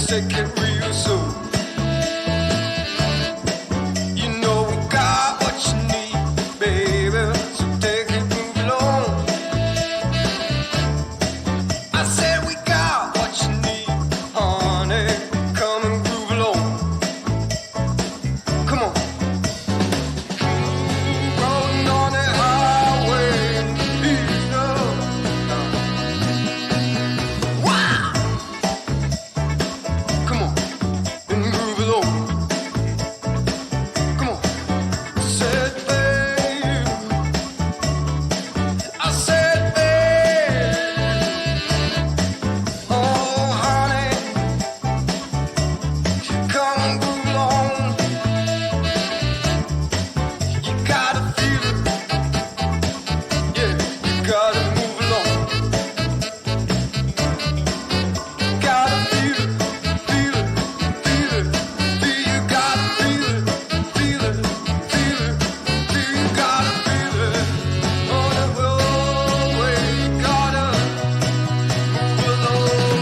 take it real slow. You know we got what you need, baby, so take it, move along. I said we got what you need, honey, come and groove along. Come on. Rolling on the highway and the beat up. Wow! Come on, and groove along. Come on. Said babe, I said babe, oh honey, come and groove along. You gotta feel it, yeah, you gotta move along. Gotta feel it, feel it, feel it, feel you gotta feel it, feel it, feel it, feel you gotta feel it. On the roadway, you gotta move along.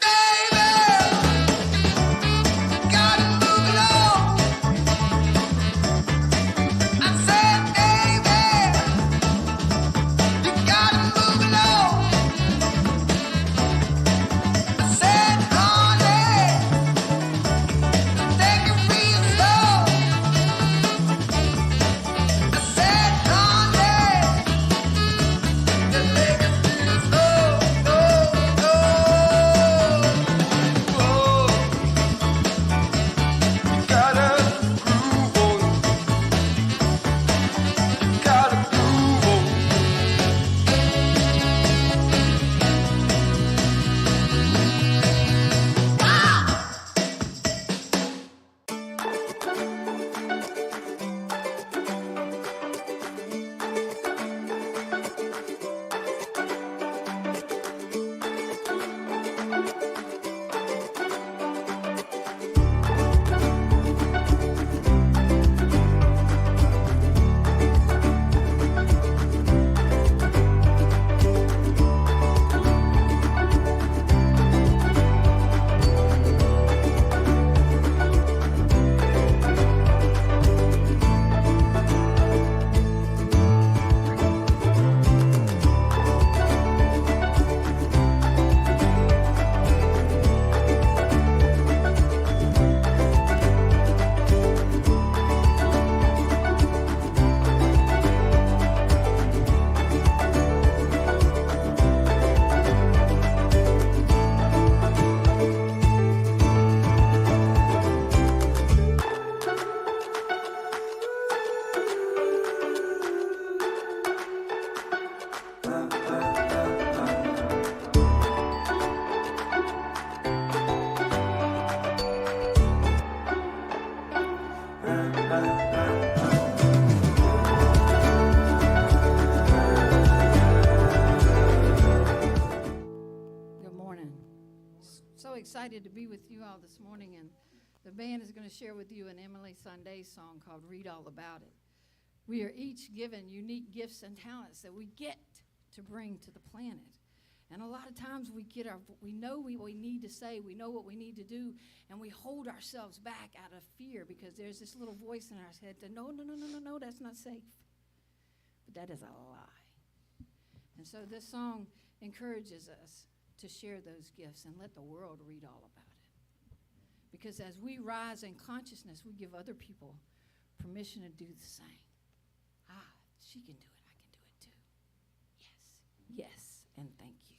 Baby, gotta move along. I said, baby, you gotta move along. I said, honey, take it real slow. I said, honey, just take it real slow. Oh, oh, you gotta groove on. You gotta groove on. Good morning. So excited to be with you all this morning, and the band is going to share with you an Emily Sunday's song called Read All About It. We are each given unique gifts and talents that we get to bring to the planet. And a lot of times we know what we need to say, we know what we need to do, and we hold ourselves back out of fear because there's this little voice in our head that, no, that's not safe. But that is a lie. And so this song encourages us to share those gifts and let the world read all about it. Because as we rise in consciousness, we give other people permission to do the same. She can do it, I can do it too. Yes, and thank you.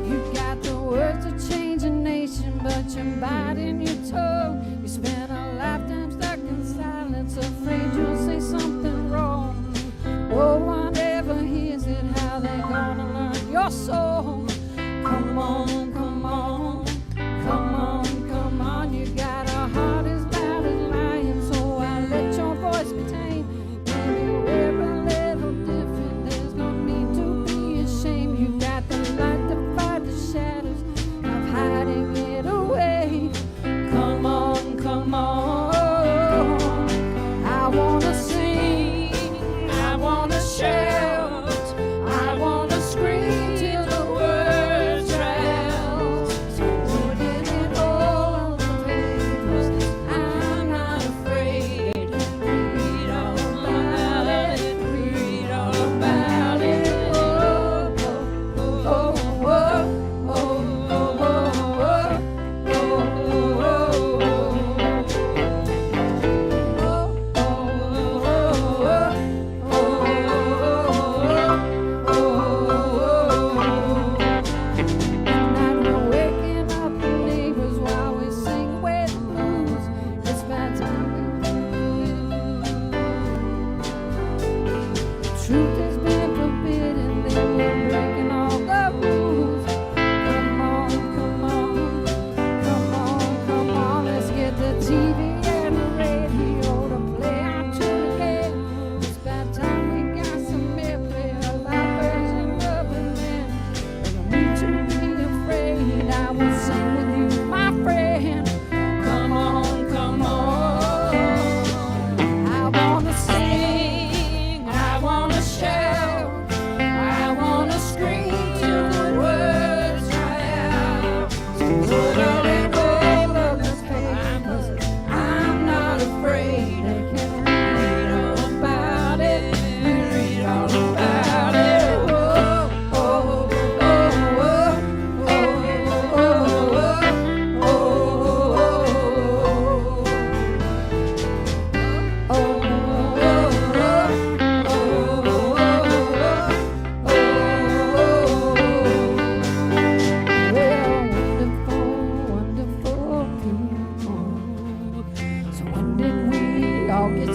You got the words to change a nation, but you're biting your tongue. You spent a lifetime stuck in silence, afraid you'll say something wrong. No one ever hears it, how they gonna learn your song? Come on, come on, come on, come on. You got a heart as loud as lion, so I let your voice be tamed. Maybe wherever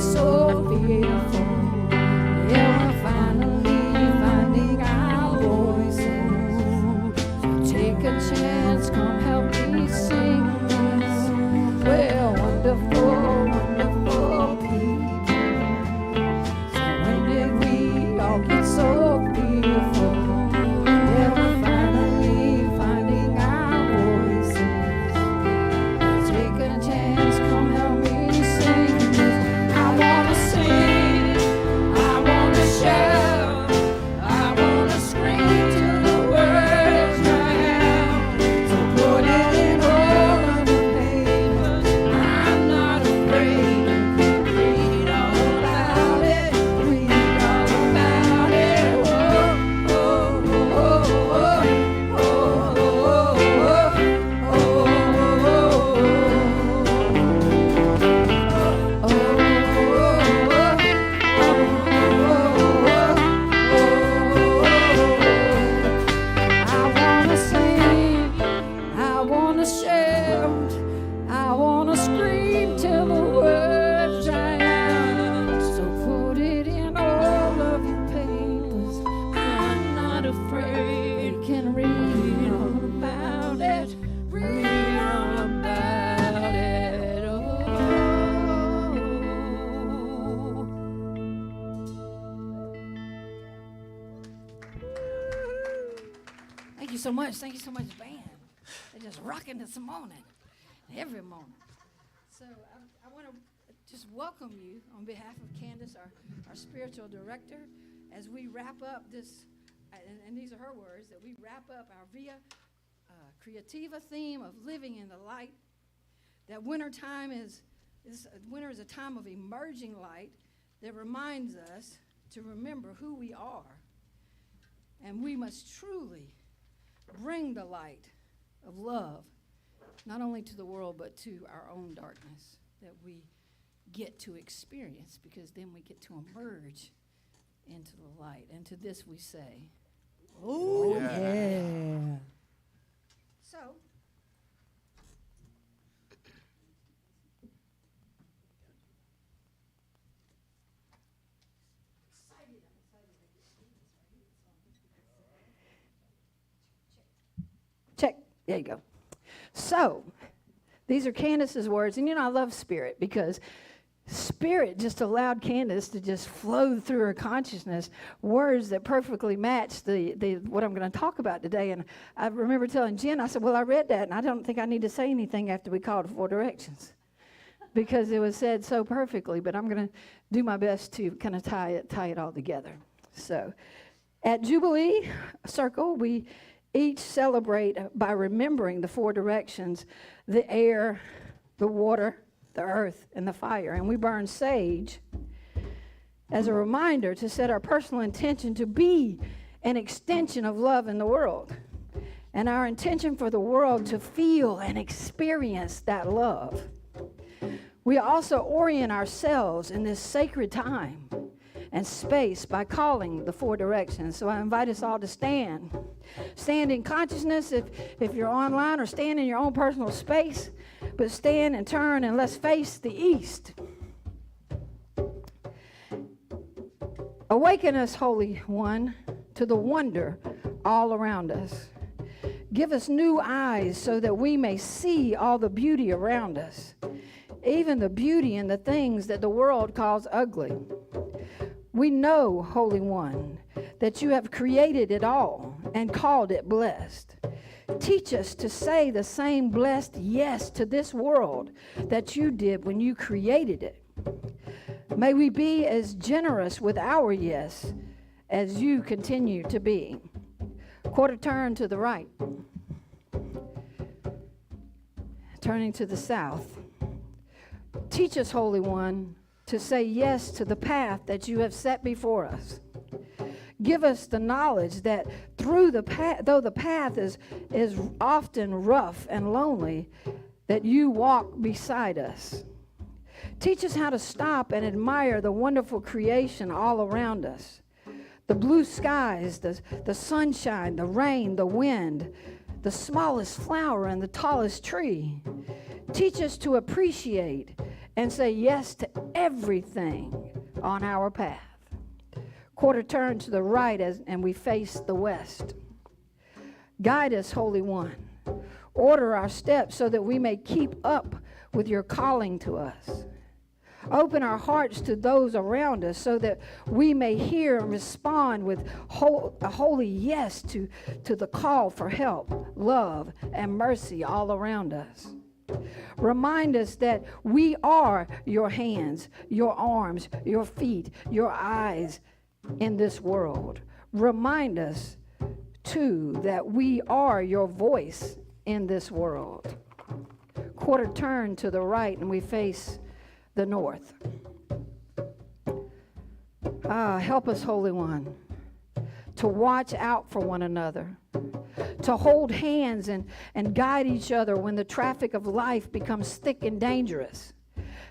get so fearful. Yeah, we're finally finding our voices. So take a chance, come help me sing this. We're wonderful, wonderful people. So when did we all get so fearful? Yeah, we're finally finding our voices. Take a chance, come help me sing this. I wanna sing, I wanna shout, I wanna scream till the words dry out. So put it in all of the papers. I'm not afraid. You can read all about it, read all about it. Oh, oh, oh, oh, oh, oh, oh, I wanna sing, I wanna shout, I wanna scream till the words dry out. So put it in all of your papers. I'm not afraid. You can read all about it. Read all about it. Oh. Thank you so much. Thank you so much, band. They're just rocking this morning, every morning. So I want to just welcome you on behalf of Candace, our spiritual director, as we wrap up this, and these are her words, that we wrap up our VIA Creativa theme of living in the light. That winter is a time of emerging light that reminds us to remember who we are. And we must truly bring the light of love, not only to the world, but to our own darkness that we get to experience, because then we get to emerge into the light. And to this we say, oh, yeah. So, check. There you go. So, these are Candace's words. And I love Spirit, because Spirit just allowed Candace to just flow through her consciousness words that perfectly match the what I'm going to talk about today. And I remember telling Jen, I said, well, I read that, and I don't think I need to say anything after we called 4 directions, because it was said so perfectly. But I'm going to do my best to kind of tie it all together. So, at Jubilee Circle, we each celebrate by remembering the 4 directions: the air, the water, the earth, and the fire. And we burn sage as a reminder to set our personal intention to be an extension of love in the world, and our intention for the world to feel and experience that love. We also orient ourselves in this sacred time and space by calling the 4 directions. So I invite us all to stand. Stand in consciousness if you're online, or stand in your own personal space, but stand and turn, and let's face the east. Awaken us, Holy One, to the wonder all around us. Give us new eyes so that we may see all the beauty around us, even the beauty in the things that the world calls ugly. We know, Holy One, that you have created it all and called it blessed. Teach us to say the same blessed yes to this world that you did when you created it. May we be as generous with our yes as you continue to be. Quarter turn to the right. Turning to the south. Teach us, Holy One, to say yes to the path that you have set before us. Give us the knowledge that through the path, though the path is often rough and lonely, that you walk beside us. Teach us how to stop and admire the wonderful creation all around us. The blue skies, the sunshine, the rain, the wind, the smallest flower and the tallest tree. Teach us to appreciate and say yes to everything on our path. Quarter turn to the right and we face the west. Guide us, Holy One. Order our steps so that we may keep up with your calling to us. Open our hearts to those around us so that we may hear and respond with a holy yes to the call for help, love, and mercy all around us. Remind us that we are your hands, your arms, your feet, your eyes in this world. Remind us, too, that we are your voice in this world. Quarter turn to the right and we face the north. Help us, Holy One, to watch out for one another, to hold hands and guide each other when the traffic of life becomes thick and dangerous.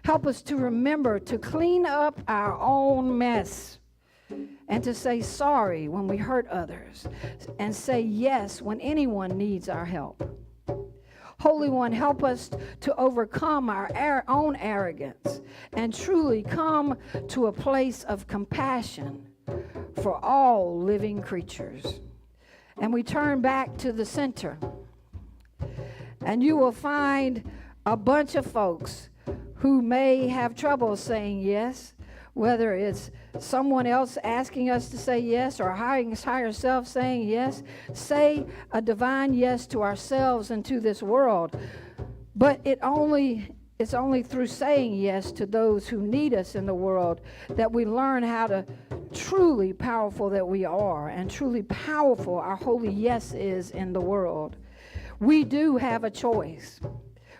Help us to remember to clean up our own mess and to say sorry when we hurt others and say yes when anyone needs our help. Holy One, help us to overcome our own arrogance and truly come to a place of compassion for all living creatures. And we turn back to the center, and you will find a bunch of folks who may have trouble saying yes, whether it's someone else asking us to say yes or higher self saying yes. Say a divine yes to ourselves and to this world. But it's only through saying yes to those who need us in the world that we learn how to truly powerful that we are and truly powerful our holy yes is in the world. We do have a choice.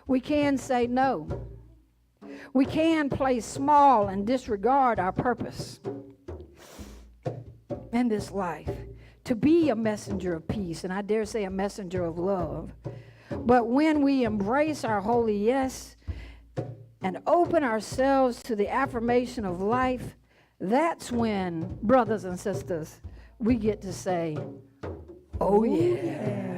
We can say no. We can play small and disregard our purpose in this life, to be a messenger of peace, and I dare say a messenger of love. But when we embrace our holy yes and open ourselves to the affirmation of life, that's when, brothers and sisters, we get to say, oh yeah.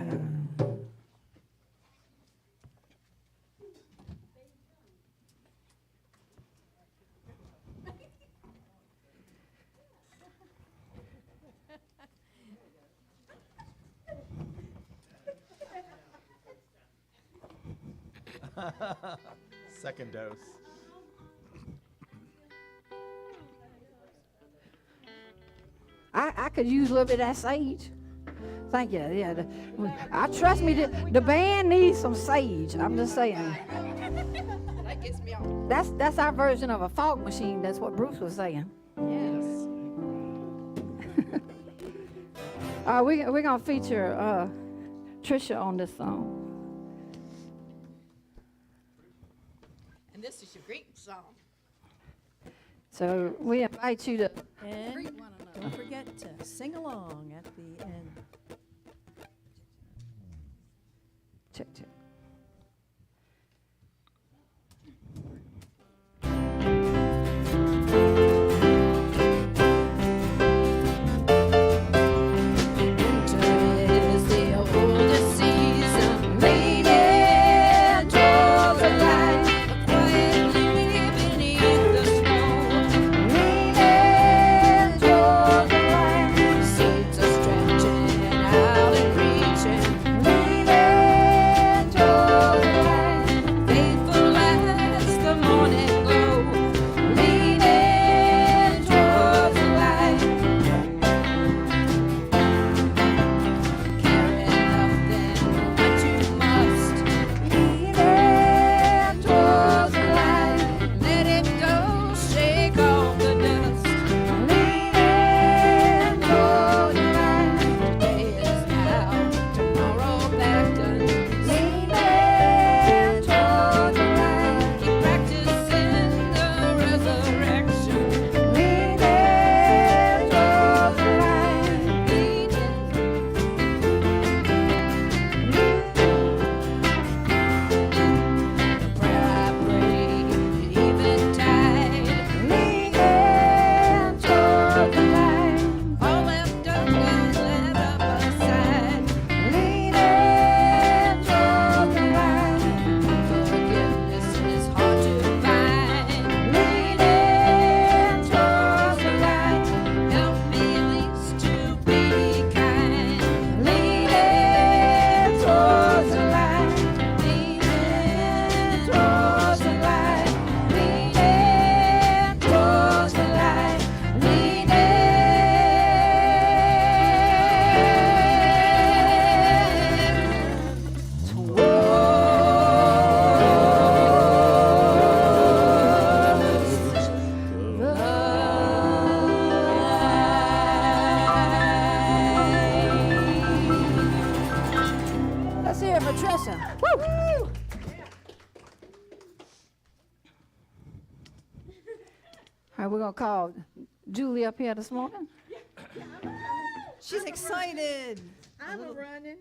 Second dose. I could use a little bit of that sage. Thank you. Yeah, I trust me. The band needs some sage. I'm just saying. That gets me off. That's our version of a fog machine. That's what Bruce was saying. Yes. We're gonna feature Trisha on this song. And this is your greeting song. So we invite you to And greet one another. don't forget to sing along at the end. Check, check. All right, we're going to call Julie up here this morning. She's excited. I'm running.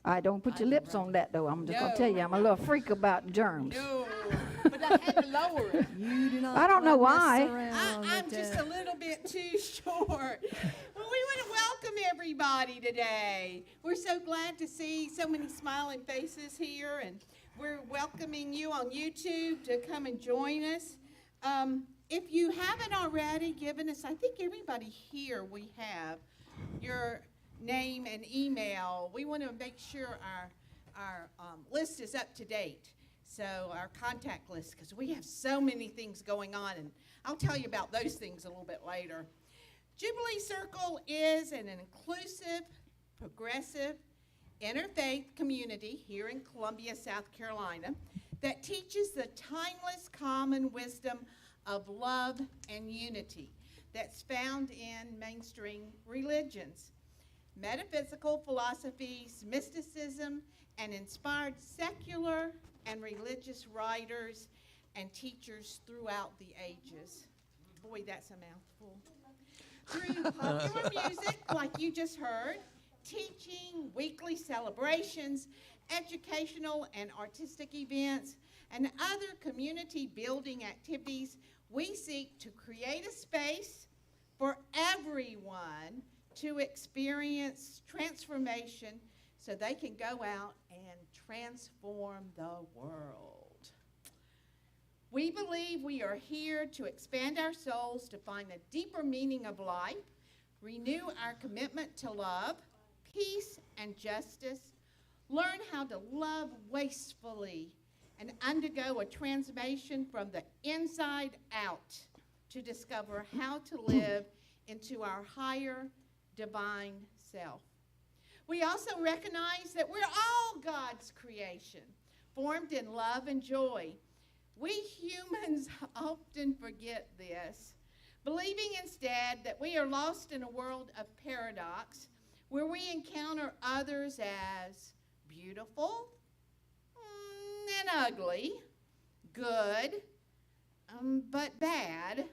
All right, don't put your lips on that, though. I'm just going to tell you, I'm a little freak about germs. No, but I had to lower it. You do not I don't know wanna why. mess around I'm with just that. a little bit too short. Well, we want to welcome everybody today. We're so glad to see so many smiling faces here, and we're welcoming you on YouTube to come and join us. If you haven't already given us, I think everybody here we have your name and email. We want to make sure our list is up to date. So our contact list, because we have so many things going on, and I'll tell you about those things a little bit later. Jubilee Circle is an inclusive, progressive, interfaith community here in Columbia, South Carolina, that teaches the timeless common wisdom of love and unity that's found in mainstream religions. Metaphysical philosophies, mysticism, and inspired secular and religious writers and teachers throughout the ages. Boy, that's a mouthful. Through popular music, like you just heard, teaching, weekly celebrations, educational and artistic events, and other community building activities, we seek to create a space for everyone to experience transformation so they can go out and transform the world. We believe we are here to expand our souls to find a deeper meaning of life, renew our commitment to love, peace, and justice, learn how to love wastefully, and undergo a transformation from the inside out to discover how to live into our higher divine self. We also recognize that we're all God's creation, formed in love and joy. We humans often forget this, believing instead that we are lost in a world of paradox where we encounter others as beautiful and ugly, good but bad,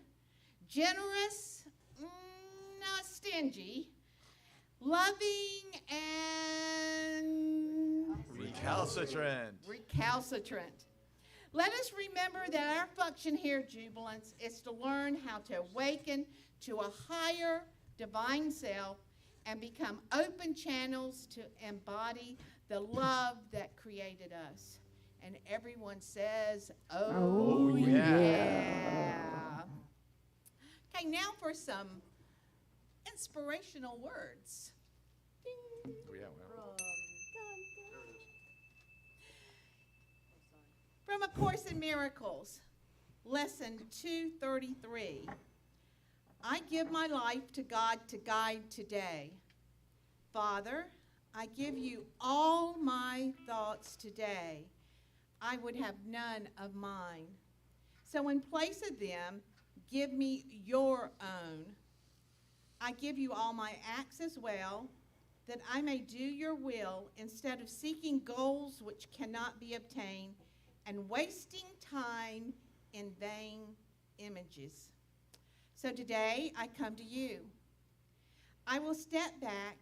generous, not stingy, loving and recalcitrant. Let us remember that our function here, Jubilants, is to learn how to awaken to a higher divine self and become open channels to embody the love that created us. And everyone says, oh yeah. Okay, now for some inspirational words. Ding. From A Course in Miracles, Lesson 233. I give my life to God to guide today. Father, I give you all my thoughts today. I would have none of mine. So in place of them, give me your own. I give you all my acts as well, that I may do your will instead of seeking goals which cannot be obtained and wasting time in vain images. So today I come to you. I will step back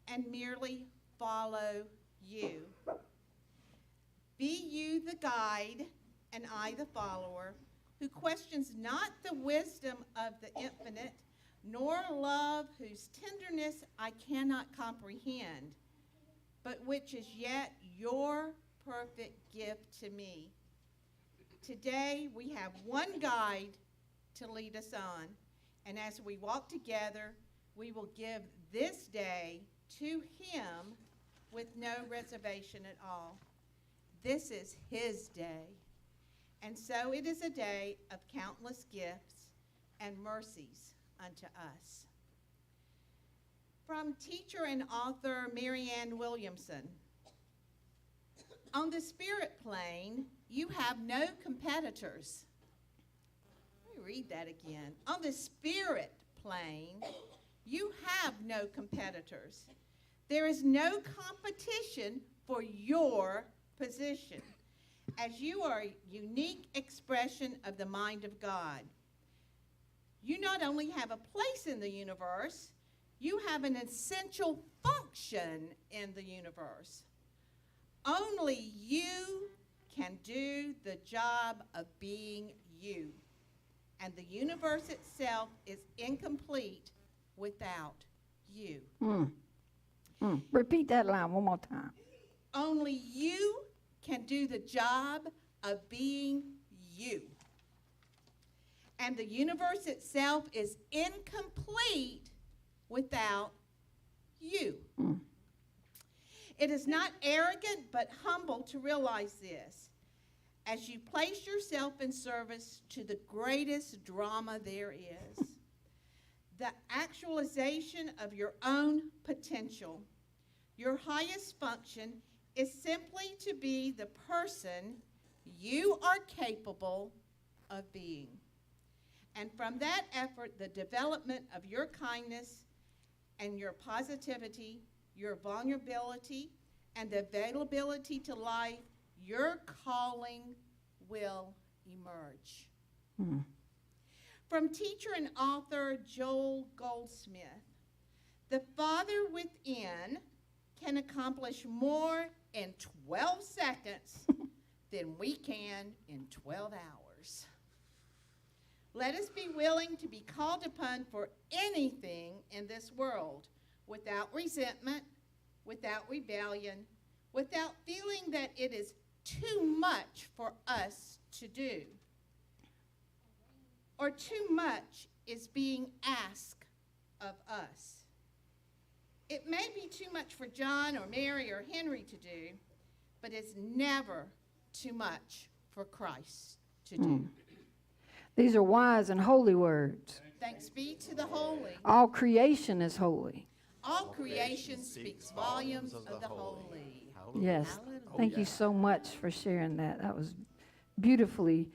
and merely follow you. Be you the guide and I the follower, who questions not the wisdom of the infinite, nor love whose tenderness I cannot comprehend, but which is yet your perfect gift to me. Today we have one guide to lead us on, and as we walk together, we will give this day to him with no reservation at all. This is his day, and so it is a day of countless gifts and mercies unto us. From teacher and author Marianne Williamson. On the spirit plane, you have no competitors. Let me read that again. On the spirit plane, you have no competitors. There is no competition for your position. as you are a unique expression of the mind of God. You not only have a place in the universe, you have an essential function in the universe. Only you can do the job of being you. And the universe itself is incomplete without you. Repeat that line one more time. Only you can do the job of being you. And the universe itself is incomplete without you. It is not arrogant but humble to realize this as you place yourself in service to the greatest drama there is, the actualization of your own potential. Your highest function is simply to be the person you are capable of being. And from that effort, the development of your kindness and your positivity, your vulnerability, and the availability to life, your calling will emerge. From teacher and author Joel Goldsmith, the Father within can accomplish more in 12 seconds than we can in 12 hours. Let us be willing to be called upon for anything in this world without resentment, without rebellion, without feeling that it is too much for us to do, or too much is being asked of us. It may be too much for John or Mary or Henry to do, but it's never too much for Christ to do. These are wise and holy words. Thanks be to the holy. All creation is holy. All creation speaks volumes of the holy. Yes. Hallelujah. Thank you so much for sharing that. That was beautifully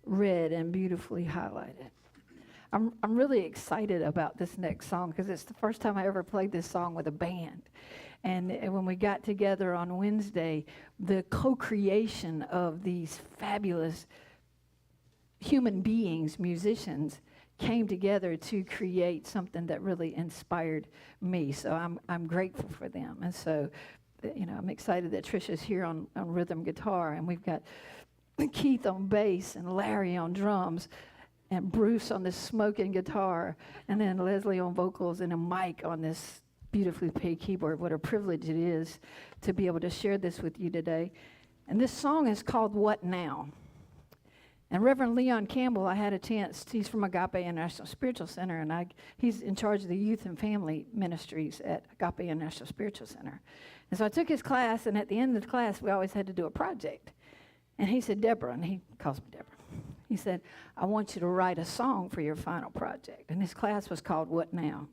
read and beautifully highlighted. I'm really excited about this next song because it's the first time I ever played this song with a band. And when we got together on Wednesday, the co-creation of these fabulous human beings, musicians, came together to create something that really inspired me. So I'm grateful for them. And so, I'm excited that Trisha's here on rhythm guitar, and we've got Keith on bass and Larry on drums and Bruce on this smoking guitar, and then Leslie on vocals and a Mike on this beautifully played keyboard. What a privilege it is to be able to share this with you today. And this song is called What Now? And Reverend Leon Campbell, I had a chance, he's from Agape International Spiritual Center, and he's in charge of the youth and family ministries at Agape International Spiritual Center. And so I took his class, and at the end of the class, we always had to do a project. And he said, Deborah, and he calls me Deborah. He said, I want you to write a song for your final project. And his class was called What Now?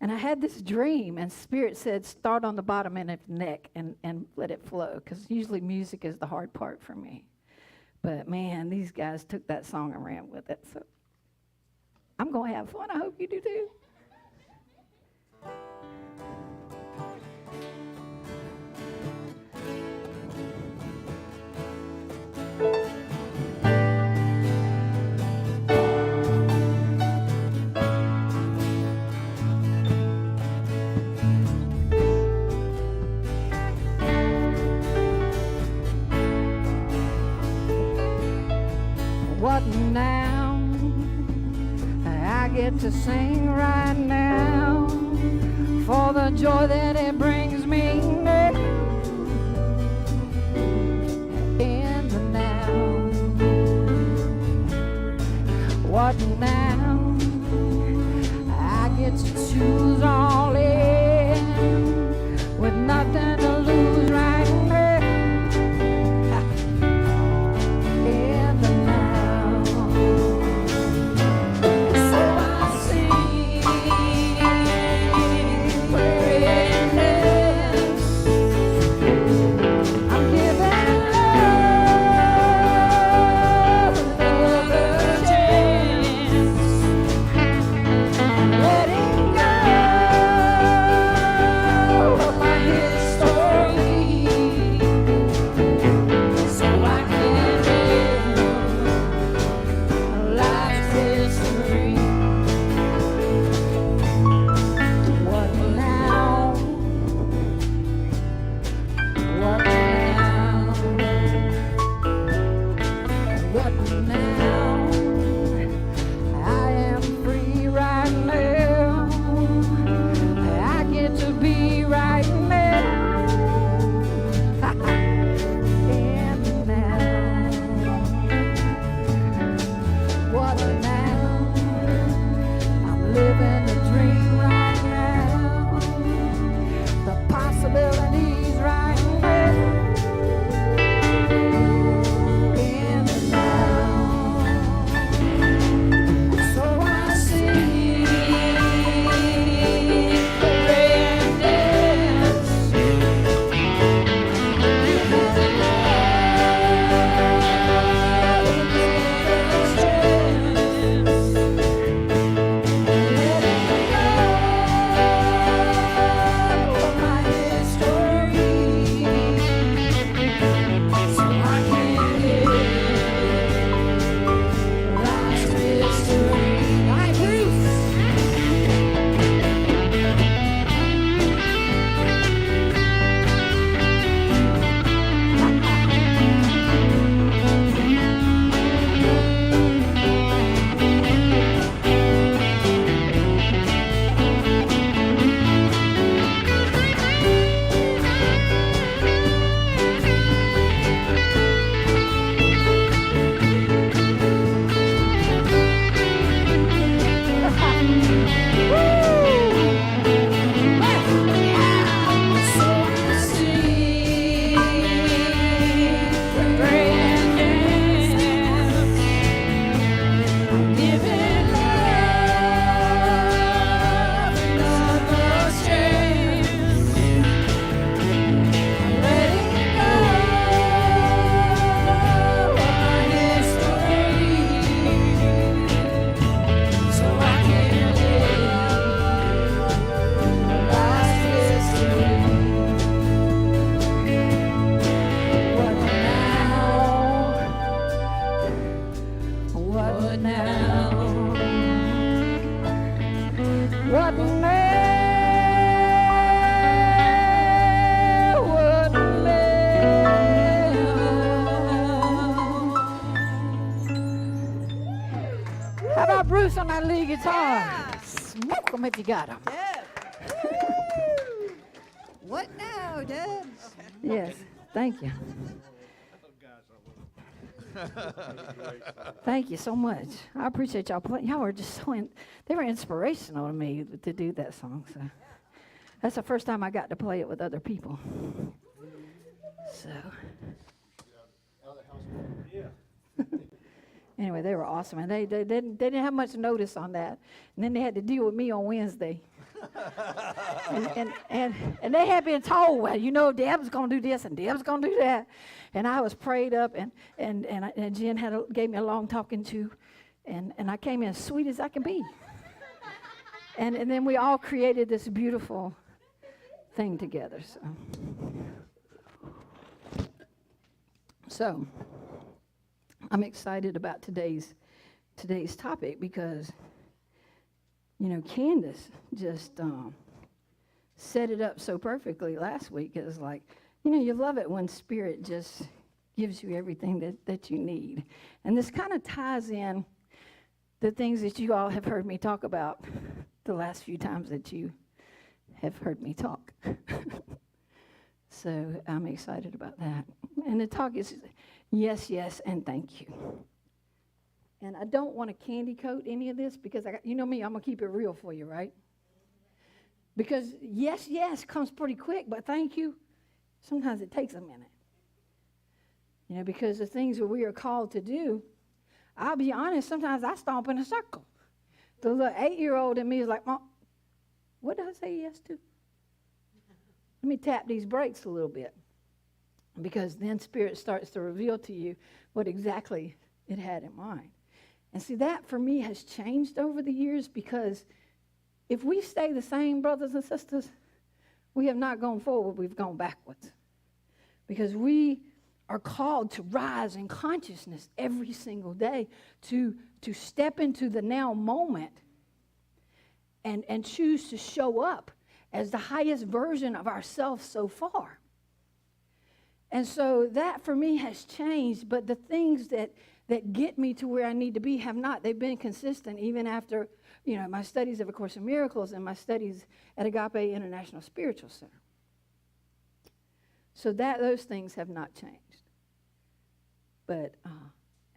And I had this dream, and Spirit said, start on the bottom end of the neck and let it flow, because usually music is the hard part for me. But man, these guys took that song and ran with it. So I'm going to have fun. I hope you do too. What now? I get to sing right now for the joy that it brings me now. In the now. What now? I get to choose all in with nothing to lose right now. Chance What now? What now? What now? How about Bruce on that lead guitar? Yeah. Smoke 'em if you got 'em. Deb. What now, Deb? Yes, thank you. Thank you so much. I appreciate y'all playing. Y'all were just so they were inspirational to me to do that song. So that's the first time I got to play it with other people. So anyway, they were awesome, and they didn't have much notice on that, and then they had to deal with me on Wednesday. and they had been told, well, you know, Deb's going to do this and Deb's going to do that. And I was prayed up, and Jen gave me a long talking to, and I came in as sweet as I can be. and then we all created this beautiful thing together. So I'm excited about today's topic because, you know, Candace just set it up so perfectly last week. It was like, you know, you love it when Spirit just gives you everything that you need. And this kind of ties in the things that you all have heard me talk about the last few times that you have heard me talk. So I'm excited about that. And the talk is yes, yes, and thank you. And I don't want to candy coat any of this because, you know me, I'm going to keep it real for you, right? Because yes, yes comes pretty quick, but thank you, sometimes it takes a minute. You know, because the things that we are called to do, I'll be honest, sometimes I stomp in a circle. The little 8-year-old in me is like, Mom, what did I say yes to? Let me tap these brakes a little bit. Because then Spirit starts to reveal to you what exactly it had in mind. And see, that for me has changed over the years, because if we stay the same, brothers and sisters, we have not gone forward, we've gone backwards. Because we are called to rise in consciousness every single day, to step into the now moment and choose to show up as the highest version of ourselves so far. And so that for me has changed, but the things that get me to where I need to be have not. They've been consistent even after, you know, my studies of A Course in Miracles and my studies at Agape International Spiritual Center. So those things have not changed. But,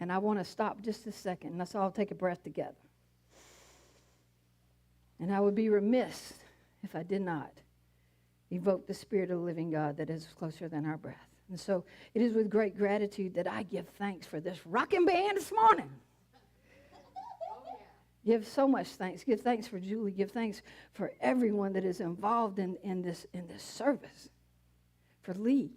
and I want to stop just a second, and let's all take a breath together. And I would be remiss if I did not evoke the Spirit of the living God that is closer than our breath. And so it is with great gratitude that I give thanks for this rocking band this morning. Give so much thanks. Give thanks for Julie. Give thanks for everyone that is involved in this service. For Lee.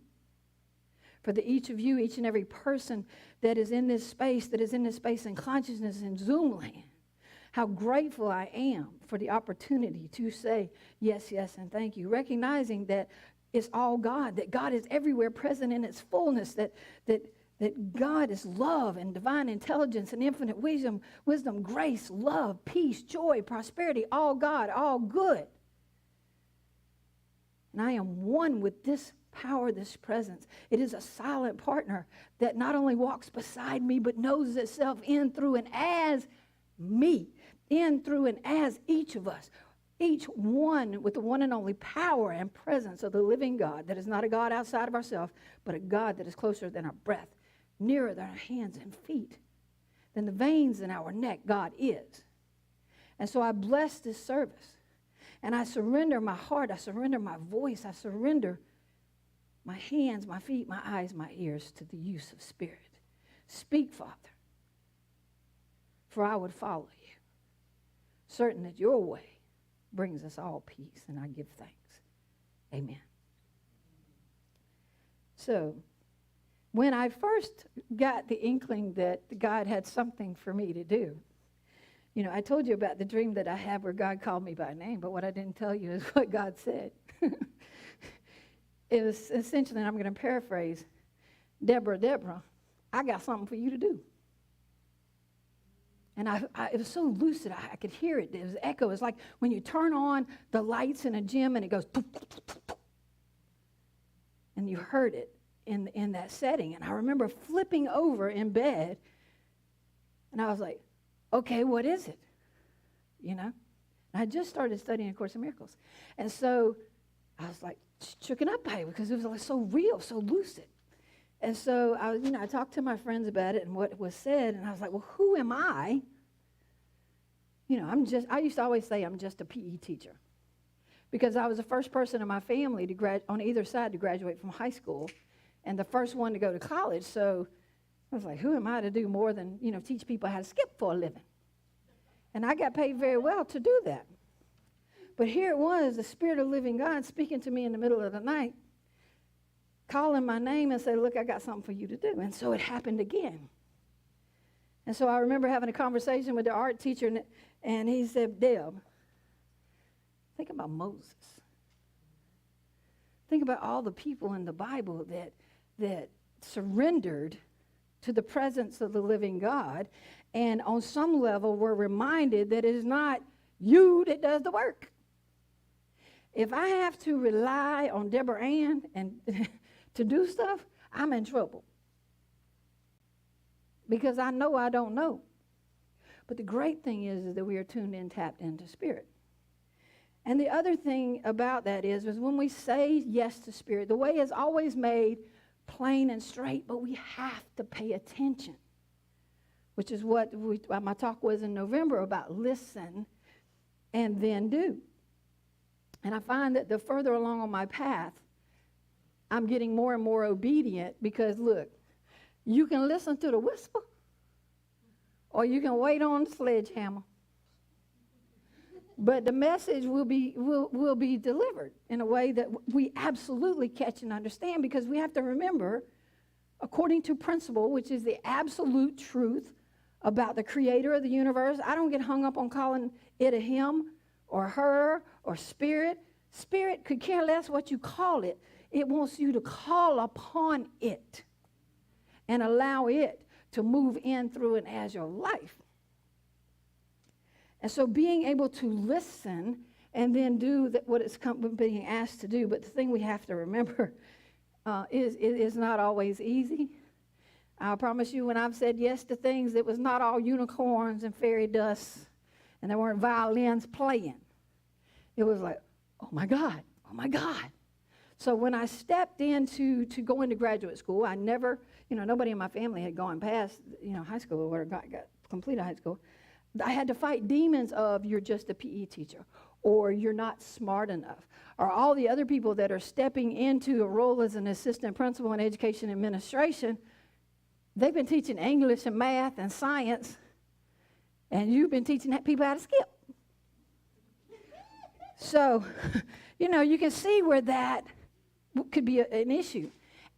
For each of you, each and every person that is in this space in consciousness in Zoom land. How grateful I am for the opportunity to say yes, yes, and thank you. Recognizing that it's all God, that God is everywhere present in its fullness, that God is love and divine intelligence and infinite wisdom, grace, love, peace, joy, prosperity, all God, all good. And I am one with this power, this presence. It is a silent partner that not only walks beside me, but knows itself in, through, and as me, in, through, and as each of us. Each one with the one and only power and presence of the living God that is not a God outside of ourselves, but a God that is closer than our breath, nearer than our hands and feet, than the veins in our neck. God is. And so I bless this service, and I surrender my heart, I surrender my voice, I surrender my hands, my feet, my eyes, my ears to the use of Spirit. Speak, Father, for I would follow you, certain that your way brings us all peace, and I give thanks. Amen. So, when I first got the inkling that God had something for me to do, you know, I told you about the dream that I had where God called me by name, but what I didn't tell you is what God said. It was essentially, and I'm going to paraphrase, Deborah, I got something for you to do. And it was so lucid, I could hear it. It was echo. It was like when you turn on the lights in a gym and it goes, poof, poof, poof, poof. And you heard it in that setting. And I remember flipping over in bed, and I was like, okay, what is it? You know? And I just started studying A Course in Miracles. And so I was like shooken up by it because it was like so real, so lucid. And so I talked to my friends about it and what was said, and I was like, well, who am I? I used to always say I'm just a PE teacher because I was the first person in my family on either side to graduate from high school and the first one to go to college. So I was like, who am I to do more than, teach people how to skip for a living? And I got paid very well to do that. But here it was, the Spirit of living God speaking to me in the middle of the night, calling my name and said, look, I got something for you to do. And so it happened again. And so I remember having a conversation with the art teacher, and he said, Deb, think about Moses. Think about all the people in the Bible that surrendered to the presence of the living God, and on some level were reminded that it is not you that does the work. If I have to rely on Deborah Ann and to do stuff, I'm in trouble. Because I know I don't know. But the great thing is that we are tuned in, tapped into Spirit. And the other thing about that is when we say yes to Spirit, the way is always made plain and straight, but we have to pay attention, which is what my talk was in November about listen and then do. And I find that the further along on my path, I'm getting more and more obedient because, look, you can listen to the whisper or you can wait on the sledgehammer. But the message will be delivered in a way that we absolutely catch and understand, because we have to remember, according to principle, which is the absolute truth about the creator of the universe. I don't get hung up on calling it a him or her or spirit. Spirit could care less what you call it. It wants you to call upon it and allow it to move in, through, and as your life. And so being able to listen and then do what it's being asked to do. But the thing we have to remember is it is not always easy. I promise you, when I've said yes to things, it was not all unicorns and fairy dust, and there weren't violins playing. It was like, oh my God, oh my God. So when I stepped into go into graduate school, I never, nobody in my family had gone past, high school or got completed high school. I had to fight demons of you're just a PE teacher, or you're not smart enough, or all the other people that are stepping into a role as an assistant principal in education administration. They've been teaching English and math and science, and you've been teaching people how to skip. So, you can see where that could be an issue.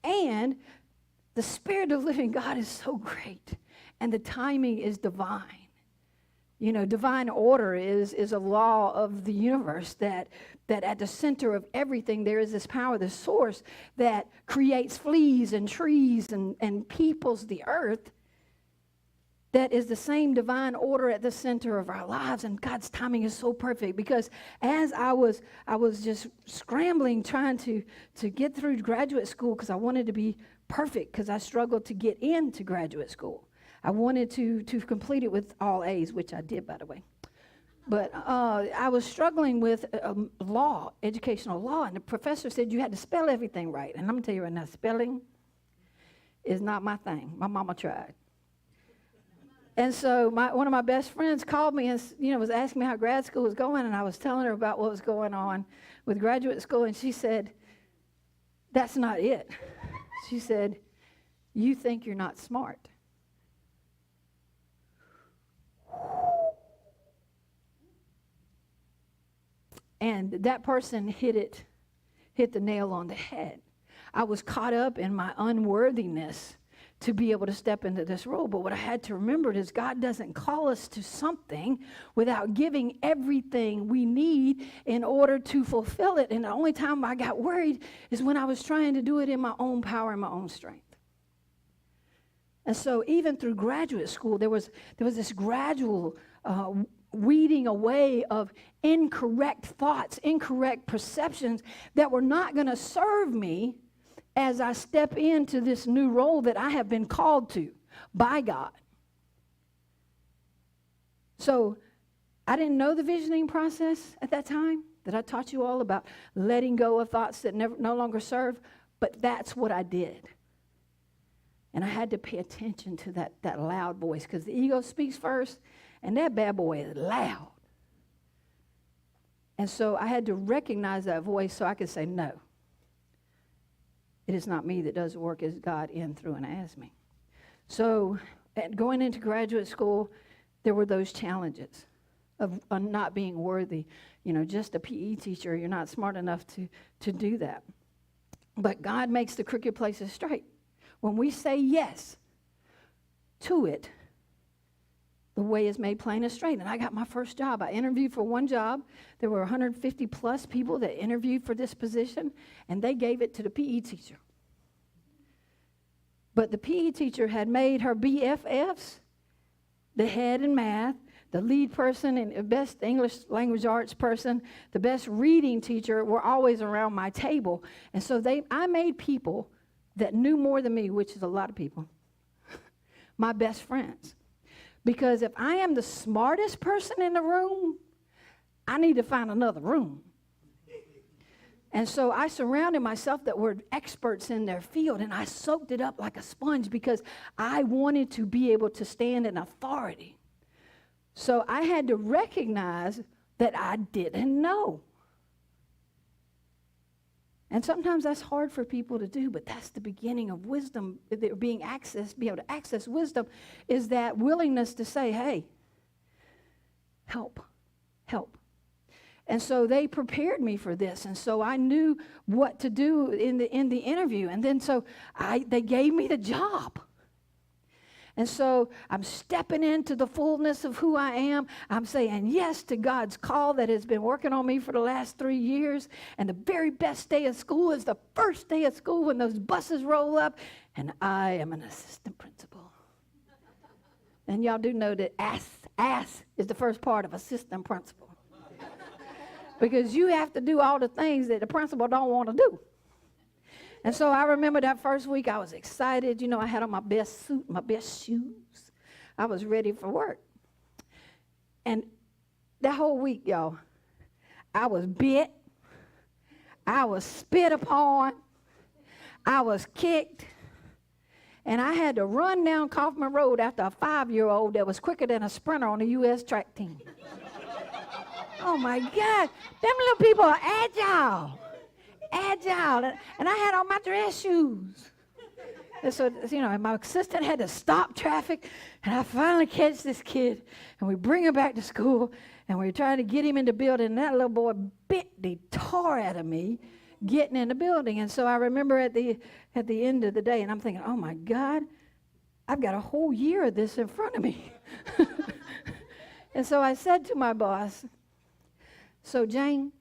And the Spirit of living God is so great, and the timing is divine. Divine order is a law of the universe that at the center of everything there is this power, this source that creates fleas and trees and peoples the earth. That is the same divine order at the center of our lives, and God's timing is so perfect, because as I was just scrambling trying to get through graduate school, because I wanted to be perfect, because I struggled to get into graduate school. I wanted to complete it with all A's, which I did, by the way. But I was struggling with law, educational law, and the professor said you had to spell everything right. And I'm going to tell you right now, spelling is not my thing. My mama tried. And so one of my best friends called me and was asking me how grad school was going, and I was telling her about what was going on with graduate school, and she said, that's not it. She said, you think you're not smart. And that person hit the nail on the head. I was caught up in my unworthiness to be able to step into this role. But what I had to remember is God doesn't call us to something without giving everything we need in order to fulfill it. And the only time I got worried is when I was trying to do it in my own power and my own strength. And so even through graduate school, there was this gradual weeding away of incorrect thoughts, incorrect perceptions that were not going to serve me as I step into this new role that I have been called to by God. So I didn't know the visioning process at that time that I taught you all about letting go of thoughts that no longer serve, but that's what I did. And I had to pay attention to that loud voice, because the ego speaks first, and that bad boy is loud. And so I had to recognize that voice so I could say, no, it is not me that does the work, it's God in, through, and as me. So going into graduate school, there were those challenges of not being worthy. You know, just a PE teacher, you're not smart enough to do that. But God makes the crooked places straight. When we say yes to it, the way is made plain and straight. And I got my first job. I interviewed for one job. There were 150 plus people that interviewed for this position, and they gave it to the PE teacher. But the PE teacher had made her BFFs, the head in math, the lead person and the best English language arts person, the best reading teacher were always around my table. And so I made people that knew more than me, which is a lot of people, my best friends. Because if I am the smartest person in the room, I need to find another room. And so I surrounded myself that were experts in their field, and I soaked it up like a sponge because I wanted to be able to stand in authority. So I had to recognize that I didn't know. And sometimes that's hard for people to do, but that's the beginning of wisdom. Be able to access wisdom is that willingness to say, hey, help. And so they prepared me for this, and so I knew what to do in the interview. And then so they gave me the job. And so I'm stepping into the fullness of who I am. I'm saying yes to God's call that has been working on me for the last 3 years. And the very best day of school is the first day of school when those buses roll up, and I am an assistant principal. And y'all do know that ass is the first part of assistant principal. Because you have to do all the things that the principal don't want to do. And so I remember that first week I was excited. You know, I had on my best suit, my best shoes. I was ready for work. And that whole week, y'all, I was bit. I was spit upon. I was kicked. And I had to run down Kaufman Road after a 5-year-old that was quicker than a sprinter on the U.S. track team. Oh, my God. Them little people are agile. And I had on my dress shoes. And so, you know, my assistant had to stop traffic, and I finally catch this kid, and we bring him back to school, and we're trying to get him in the building, and that little boy bit the tar out of me getting in the building. And so I remember at the end of the day, and I'm thinking, oh, my God, I've got a whole year of this in front of me. And so I said to my boss, so, Jane,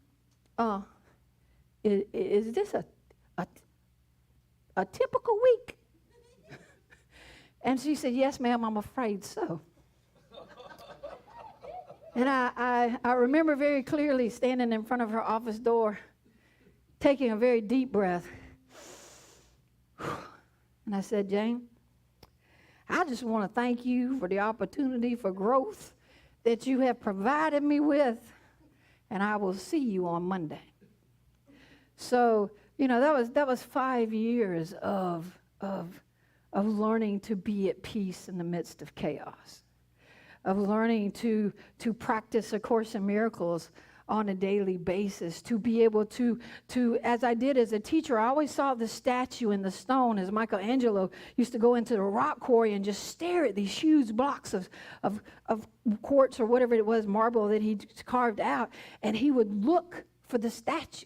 is this a typical week? And she said, yes, ma'am, I'm afraid so. And I remember very clearly standing in front of her office door, taking a very deep breath. And I said, Jane, I just want to thank you for the opportunity for growth that you have provided me with, and I will see you on Monday. So, you know, that was 5 years of learning to be at peace in the midst of chaos, of learning to practice A Course in Miracles on a daily basis, to be able to, as I did as a teacher, I always saw the statue in the stone as Michelangelo used to go into the rock quarry and just stare at these huge blocks of quartz or whatever it was, marble that he carved out, and he would look for the statue.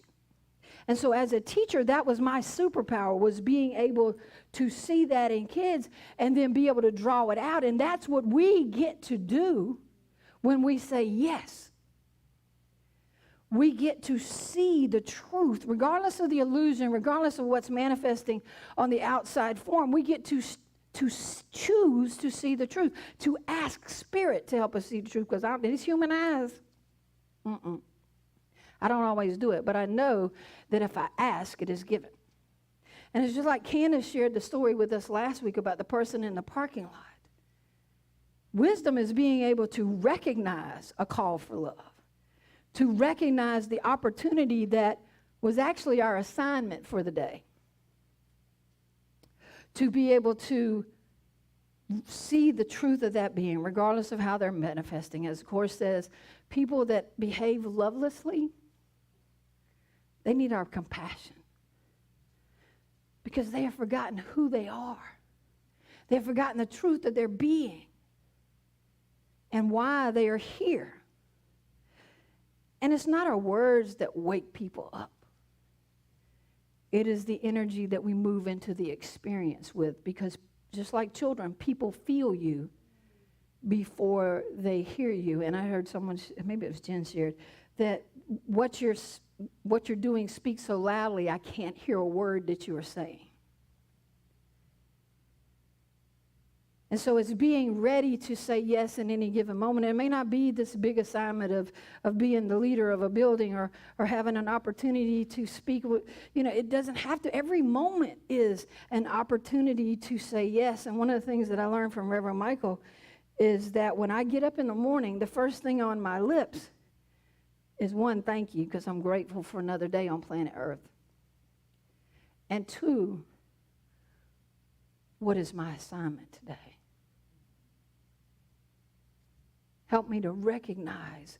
And so as a teacher, that was my superpower, was being able to see that in kids and then be able to draw it out. And that's what we get to do when we say yes. We get to see the truth, regardless of the illusion, regardless of what's manifesting on the outside form. We get to to choose to see the truth, to ask Spirit to help us see the truth, because these human eyes, I don't always do it, but I know that if I ask, it is given. And it's just like Candace shared the story with us last week about the person in the parking lot. Wisdom is being able to recognize a call for love, to recognize the opportunity that was actually our assignment for the day, to be able to see the truth of that being, regardless of how they're manifesting. As the Course says, people that behave lovelessly, they need our compassion because they have forgotten who they are. They have forgotten the truth of their being and why they are here. And it's not our words that wake people up. It is the energy that we move into the experience with, because just like children, people feel you before they hear you. And I heard someone, maybe it was Jen shared, that what you're doing speaks so loudly, I can't hear a word that you are saying. And so it's being ready to say yes in any given moment. It may not be this big assignment of being the leader of a building or having an opportunity to speak. It doesn't have to. Every moment is an opportunity to say yes. And one of the things that I learned from Reverend Michael is that when I get up in the morning, the first thing on my lips is, one, thank you, because I'm grateful for another day on planet Earth. And two, what is my assignment today? Help me to recognize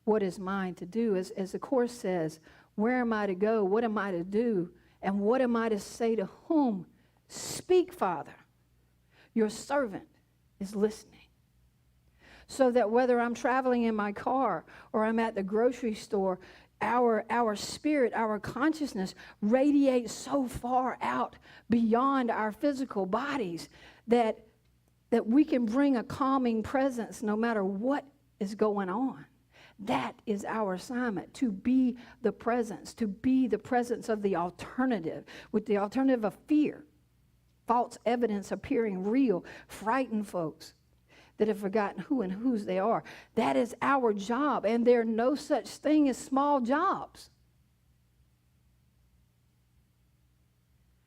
what is mine to do. As the Course says, where am I to go? What am I to do? And what am I to say to whom? Speak, Father. Your servant is listening. So that whether I'm traveling in my car or I'm at the grocery store, our spirit, our consciousness radiates so far out beyond our physical bodies that we can bring a calming presence no matter what is going on. That is our assignment, to be the presence of the alternative, with the alternative of fear, false evidence appearing real, frighten folks that have forgotten who and whose they are. That is our job, and there's no such thing as small jobs.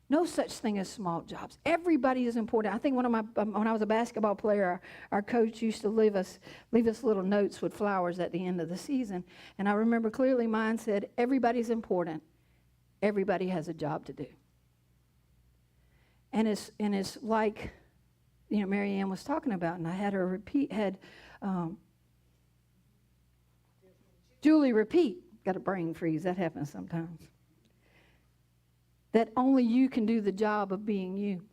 No such thing as small jobs. Everybody is important. I think when I was a basketball player, our coach used to leave us little notes with flowers at the end of the season. And I remember clearly mine said, everybody's important. Everybody has a job to do. And it's like, Mary Ann was talking about, and I had her Julie repeat. Got a brain freeze. That happens sometimes. That only you can do the job of being you.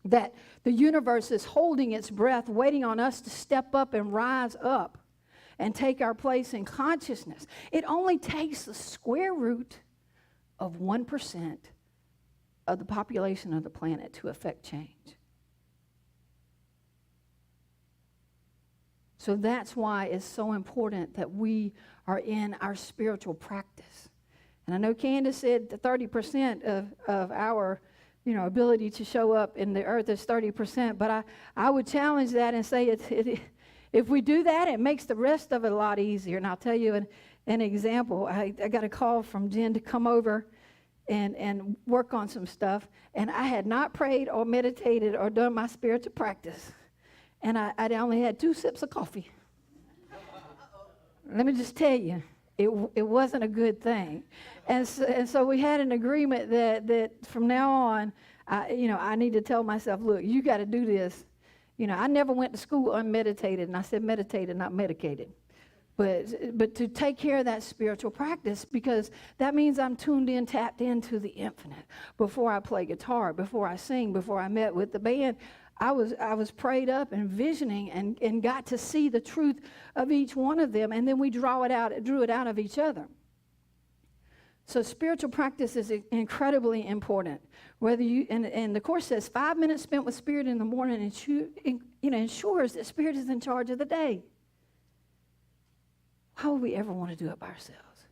That the universe is holding its breath, waiting on us to step up and rise up and take our place in consciousness. It only takes the square root of 1% of the population of the planet to affect change. So that's why it's so important that we are in our spiritual practice. And I know Candace said that 30% of our, ability to show up in the earth is 30%. But I would challenge that and say if we do that, it makes the rest of it a lot easier. And I'll tell you an example. I got a call from Jen to come over and work on some stuff. And I had not prayed or meditated or done my spiritual practice. And I only had 2 sips of coffee. Let me just tell you. It wasn't a good thing. And so we had an agreement that from now on, I need to tell myself, look, you got to do this. I never went to school unmeditated, and I said meditated, not medicated. But to take care of that spiritual practice, because that means I'm tuned in, tapped into the infinite. Before I play guitar, before I sing, before I met with the band, I was prayed up and visioning and got to see the truth of each one of them, and then we drew it out of each other. So spiritual practice is incredibly important. Whether you and the Course says 5 minutes spent with Spirit in the morning ensures that Spirit is in charge of the day. How would we ever want to do it by ourselves?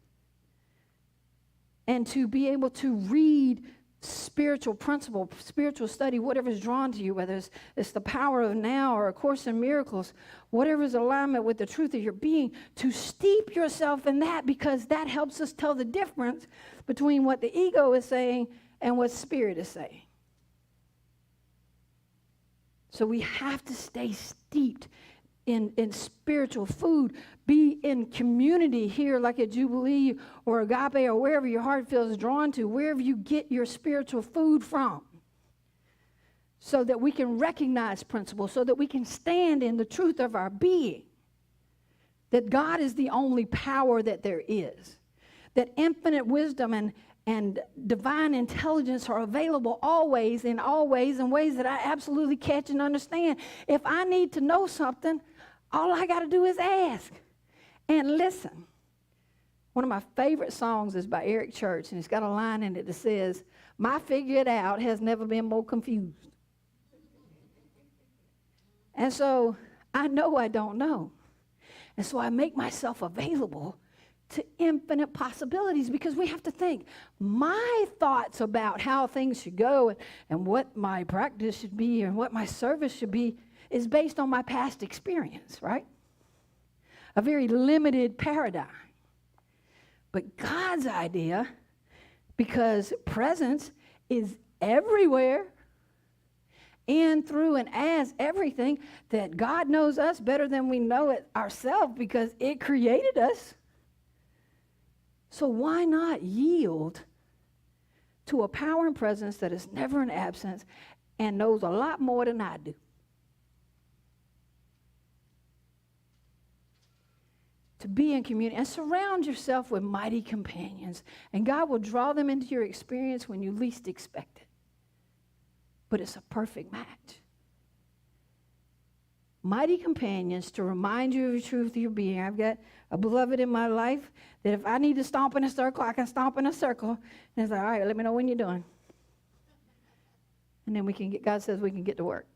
And to be able to read spiritual principle, spiritual study, whatever's drawn to you, whether it's the power of now or A Course in Miracles, whatever's alignment with the truth of your being, to steep yourself in that, because that helps us tell the difference between what the ego is saying and what spirit is saying. So we have to stay steeped in spiritual food, be in community here like at Jubilee or Agape or wherever your heart feels drawn to, wherever you get your spiritual food from, so that we can recognize principles, so that we can stand in the truth of our being, that God is the only power that there is, that infinite wisdom and divine intelligence are available always in ways that I absolutely catch and understand. If I need to know something, all I got to do is ask and listen. One of my favorite songs is by Eckert, and it's got a line in it that says, "My figure it out has never been more confused." And so I know I don't know. And so I make myself available to infinite possibilities, because we have to think, my thoughts about how things should go and what my practice should be and what my service should be is based on my past experience, right? A very limited paradigm. But God's idea, because presence is everywhere, in, through, and as everything, that God knows us better than we know it ourselves, because it created us. So why not yield to a power and presence that is never in absence and knows a lot more than I do? To be in community and surround yourself with mighty companions, and God will draw them into your experience when you least expect it. But it's a perfect match. Mighty companions to remind you of the truth of your being. I've got a beloved in my life that if I need to stomp in a circle, I can stomp in a circle. And it's like, all right, let me know when you're done. And then we can get, God says we can get to work.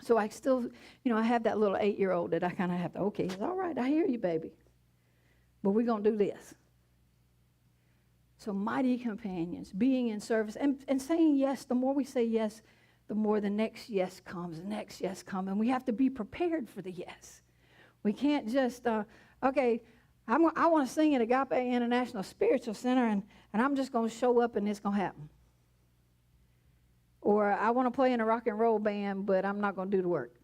So I still, I have that little 8-year-old that I kind of have to, okay, all right, I hear you, baby. But we're going to do this. So mighty companions, being in service, and saying yes. The more we say yes, the more the next yes comes, the next yes comes. And we have to be prepared for the yes. We can't just, okay, I want to sing at Agape International Spiritual Center, and I'm just going to show up and it's going to happen. Or I want to play in a rock and roll band, but I'm not going to do the work.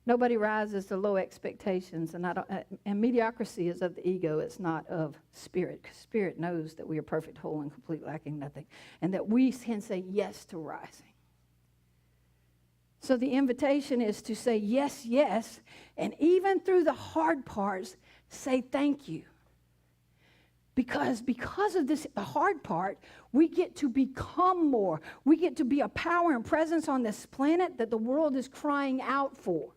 Nobody rises to low expectations, and mediocrity is of the ego. It's not of spirit, because spirit knows that we are perfect, whole, and complete, lacking nothing, and that we can say yes to rising. So the invitation is to say yes, yes, and even through the hard parts, say thank you. Because of this, the hard part, we get to become more. We get to be a power and presence on this planet that the world is crying out for.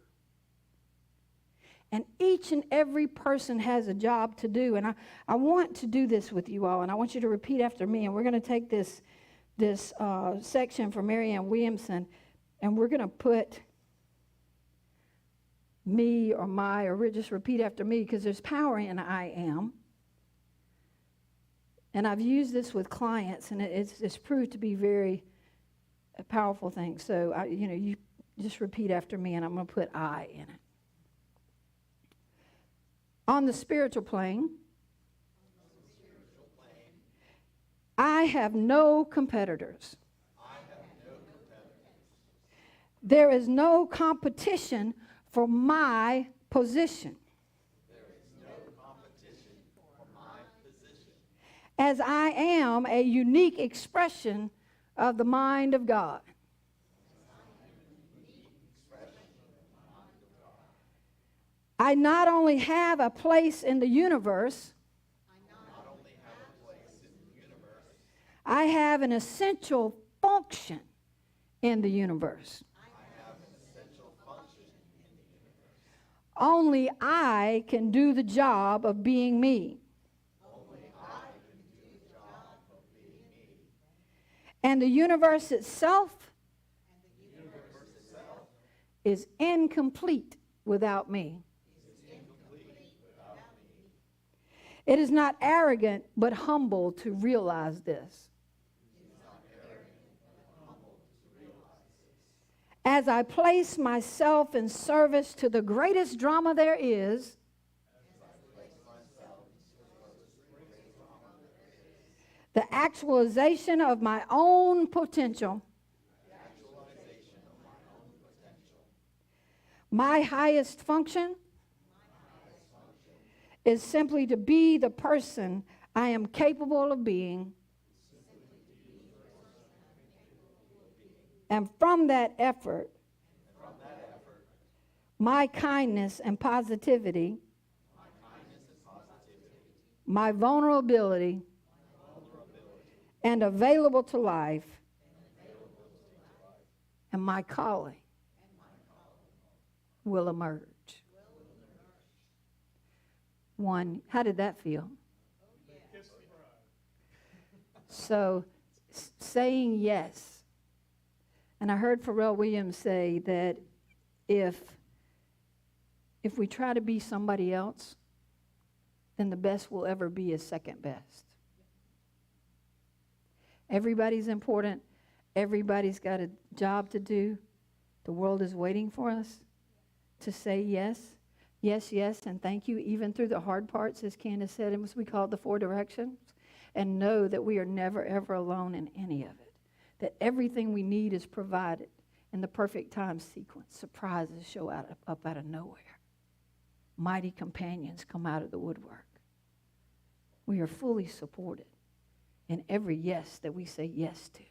And each and every person has a job to do. And I want to do this with you all, and I want you to repeat after me. And we're going to take this section from Marianne Williamson, and we're going to put me or my, or just repeat after me, because there's power in I am. And I've used this with clients, and it's proved to be very a powerful thing. So, you just repeat after me, and I'm going to put I in it. On the spiritual plane, I have no competitors. There is no competition for my position. As I am a unique expression of the mind of God. I not only have a place in the universe, I have an essential function in the universe. Only I can do the job of being me. And the universe itself is incomplete without me. It is not arrogant, but humble to realize this. As I place myself in service to the greatest drama there is, the actualization of my own potential, my highest function is simply to be the person I am capable of being. And from that effort, my kindness and positivity, my vulnerability, and available to life, and my calling will emerge. One, how did that feel? So, saying yes. And I heard Pharrell Williams say that if we try to be somebody else, then the best we'll ever be is second best. Everybody's important. Everybody's got a job to do. The world is waiting for us to say yes, yes, yes, and thank you, even through the hard parts, as Candace said, and we call it the 4 directions, and know that we are never, ever alone in any of it, that everything we need is provided in the perfect time sequence. Surprises show up out of nowhere. Mighty companions come out of the woodwork. We are fully supported in every yes that we say yes to.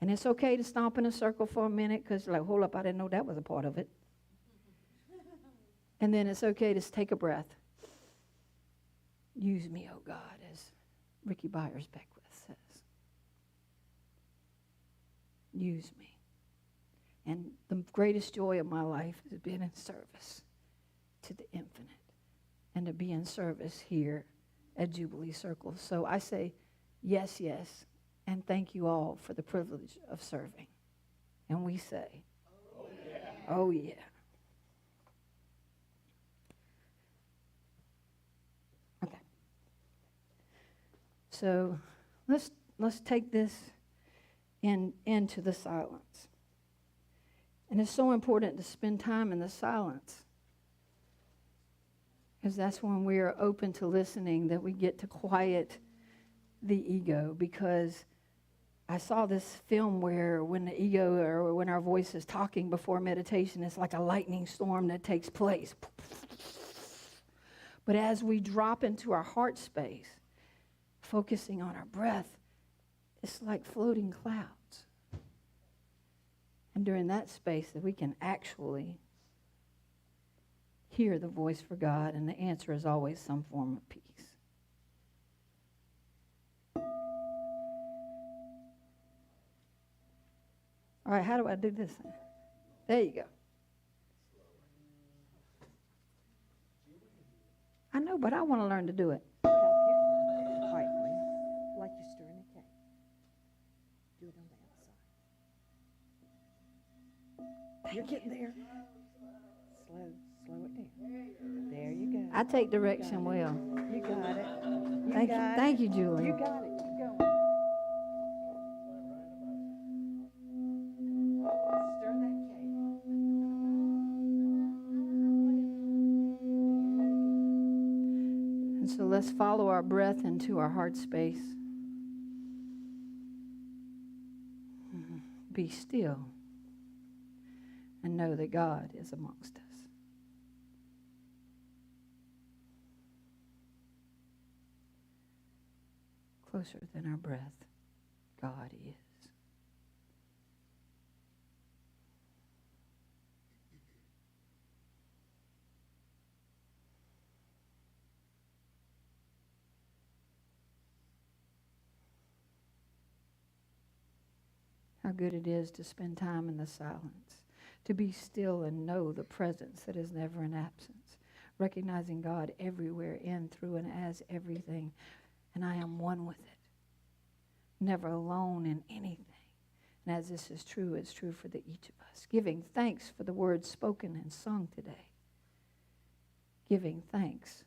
And it's okay to stomp in a circle for a minute because like, hold up, I didn't know that was a part of it. And then it's okay to take a breath. Use me, oh God, as Ricky Byers-Beckwith says. Use me. And the greatest joy of my life is being in service to the infinite and to be in service here at Jubilee Circle. So I say yes, yes, and thank you all for the privilege of serving. And we say, oh yeah. Oh yeah. Okay. So let's take this into the silence. And it's so important to spend time in the silence, because that's when we are open to listening, that we get to quiet the ego. Because I saw this film where when the ego, or when our voice is talking before meditation, it's like a lightning storm that takes place. But as we drop into our heart space, focusing on our breath, it's like floating clouds. And during that space, that we can actually hear the voice for God, and the answer is always some form of peace. All right, how do I do this? There you go. I know, but I want to learn to do it. All right, like you're stirring a cake. Do it on the outside. You're getting there. Slow it down. There you go. I take direction well. You got it. Thank you, Julie. You got it. Keep going. Stir that cake. And so let's follow our breath into our heart space. Be still and know that God is amongst us. Closer than our breath, God is. How good it is to spend time in the silence, to be still and know the presence that is never in absence, recognizing God everywhere, in, through, and as everything. And I am one with it, never alone in anything. And as this is true, it's true for each of us. Giving thanks for the words spoken and sung today. Giving thanks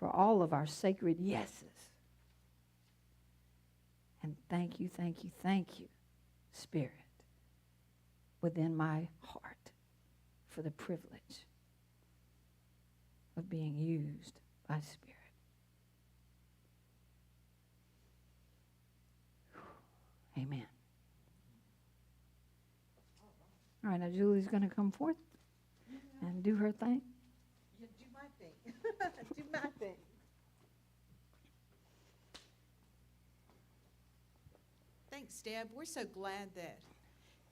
for all of our sacred yeses. And thank you, Spirit, within my heart for the privilege of being used by Spirit. Amen. All right, now Julie's going to come forth and do her thing. You do my thing. Do my thing. Thanks, Deb. We're so glad that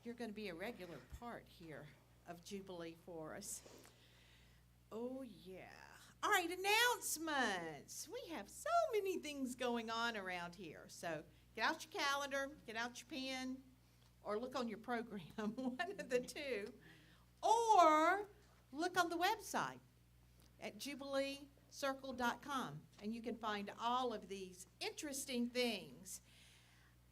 you're going to be a regular part here of Jubilee for us. Oh, yeah. All right, announcements. We have so many things going on around here. So get out your calendar, get out your pen, or look on your program, one of the two. Or look on the website at jubileecircle.com, and you can find all of these interesting things.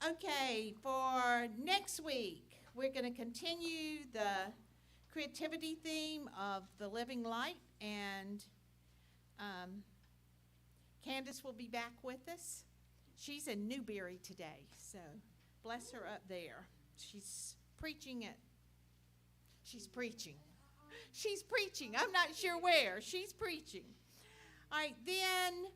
Okay, for next week, we're going to continue the creativity theme of the living light, and Candace will be back with us. She's in Newberry today, so bless her up there. She's preaching. I'm not sure where. She's preaching. All right, then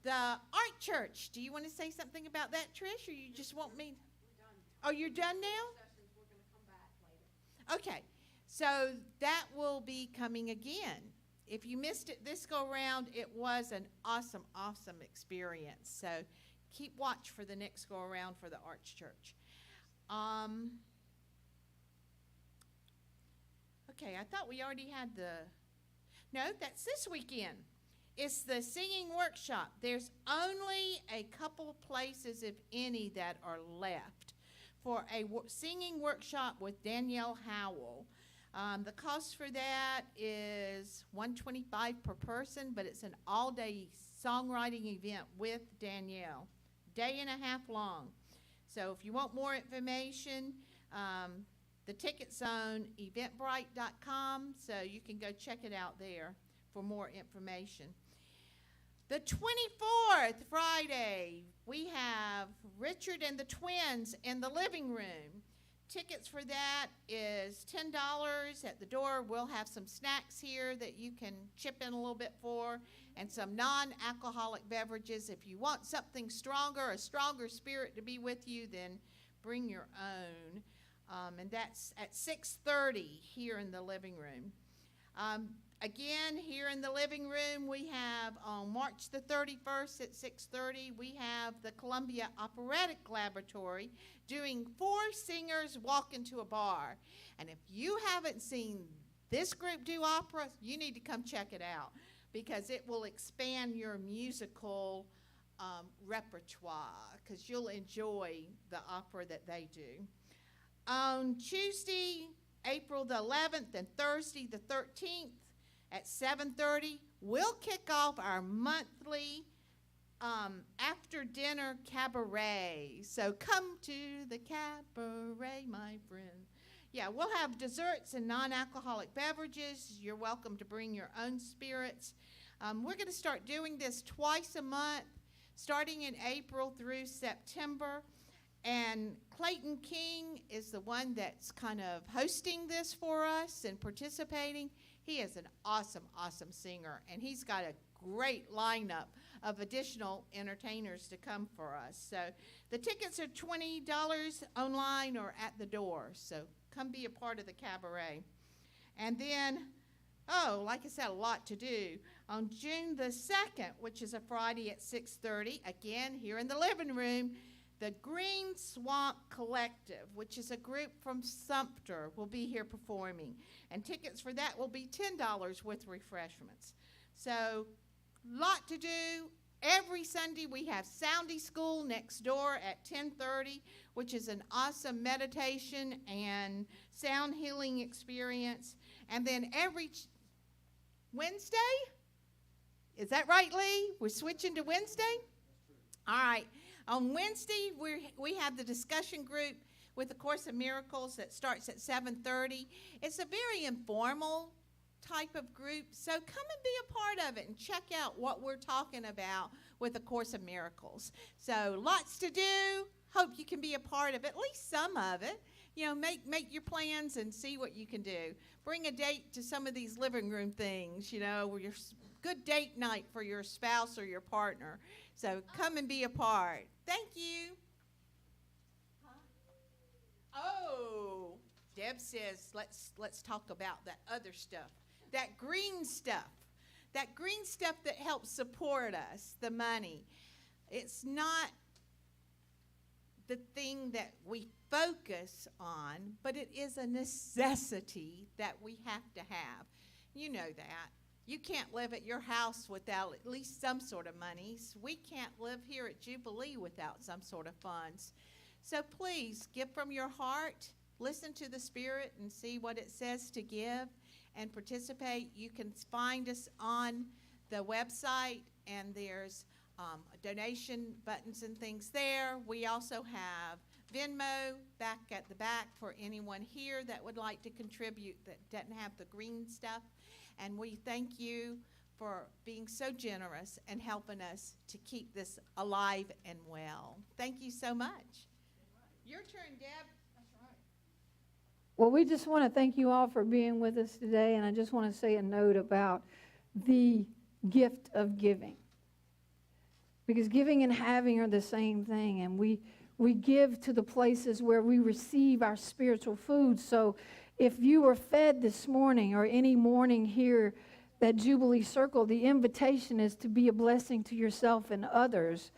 the art church. Do you want to say something about that, Trish, or you just want me? We're done. Oh, you're done now? We're going to come back later. Okay, so that will be coming again. If you missed it this go around, it was an awesome, awesome experience. So keep watch for the next go around for the arts church. Okay, I thought we already had no, that's this weekend. It's the singing workshop. There's only a couple places, if any, that are left for a singing workshop with Danielle Howell. The cost for that is $125 per person, but it's an all-day songwriting event with Danielle, day and a half long. So if you want more information, the ticket's on eventbrite.com, so you can go check it out there for more information. The 24th, Friday, we have Richard and the Twins in the living room. Tickets for that is $10 at the door. We'll have some snacks here that you can chip in a little bit for, and some non-alcoholic beverages. If you want something stronger, a stronger spirit to be with you, then bring your own. And that's at 6:30 here in the living room. Again, here in the living room, we have on March the 31st at 6:30, we have the Columbia Operatic Laboratory doing 4 singers walk into a bar. And if you haven't seen this group do opera, you need to come check it out, because it will expand your musical repertoire, because you'll enjoy the opera that they do. On Tuesday, April the 11th, and Thursday the 13th at 7:30, we'll kick off our monthly after-dinner cabaret. So come to the cabaret, my friend. Yeah, we'll have desserts and non-alcoholic beverages. You're welcome to bring your own spirits. We're going to start doing this twice a month, starting in April through September. And Clayton King is the one that's kind of hosting this for us and participating. He is an awesome, awesome singer, and he's got a great lineup of additional entertainers to come for us. So the tickets are $20 online or at the door, so come be a part of the cabaret. And then, like I said, a lot to do. On June the 2nd, which is a Friday at 6:30, again here in the living room, the Green Swamp Collective, which is a group from Sumter, will be here performing. And tickets for that will be $10 with refreshments. So, lot to do. Every Sunday we have Soundy School next door at 10:30, which is an awesome meditation and sound healing experience. And then every Wednesday, is that right, Lee? We're switching to Wednesday? All right. On Wednesday, we have the discussion group with the Course of Miracles that starts at 7:30. It's a very informal type of group. So come and be a part of it and check out what we're talking about with A Course of Miracles. So lots to do. Hope you can be a part of at least some of it. You know, make your plans and see what you can do. Bring a date to some of these living room things, you know, where your good date night for your spouse or your partner. So come and be a part. Thank you. Oh, Deb says let's talk about that other stuff, that green stuff that helps support us, the money. It's not the thing that we focus on, but it is a necessity that we have to have. You know that. You can't live at your house without at least some sort of monies. We can't live here at Jubilee without some sort of funds. So please give from your heart, listen to the Spirit and see what it says to give and participate. You can find us on the website, and there's donation buttons and things there. We also have Venmo back at the back for anyone here that would like to contribute that doesn't have the green stuff. And we thank you for being so generous and helping us to keep this alive and well. Thank you so much. Your turn, Deb. That's right. Well, we just want to thank you all for being with us today, and I just want to say a note about the gift of giving. Because giving and having are the same thing, and we give to the places where we receive our spiritual food. So if you were fed this morning or any morning here at Jubilee Circle, the invitation is to be a blessing to yourself and others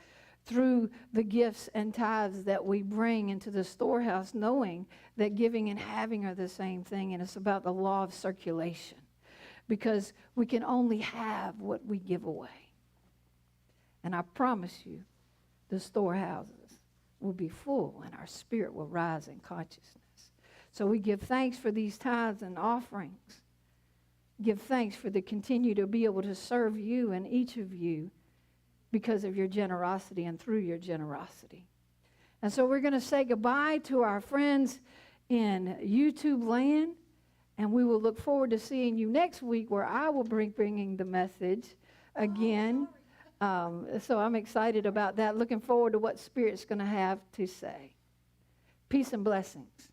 through the gifts and tithes that we bring into the storehouse, knowing that giving and having are the same thing, and it's about the law of circulation, because we can only have what we give away. And I promise you, the storehouses will be full and our spirit will rise in consciousness. So we give thanks for these tithes and offerings. Give thanks for the continue to be able to serve you and each of you because of your generosity and through your generosity. And so we're going to say goodbye to our friends in YouTube land, and we will look forward to seeing you next week, where I will be bringing the message again. So I'm excited about that. Looking forward to what Spirit's going to have to say. Peace and blessings.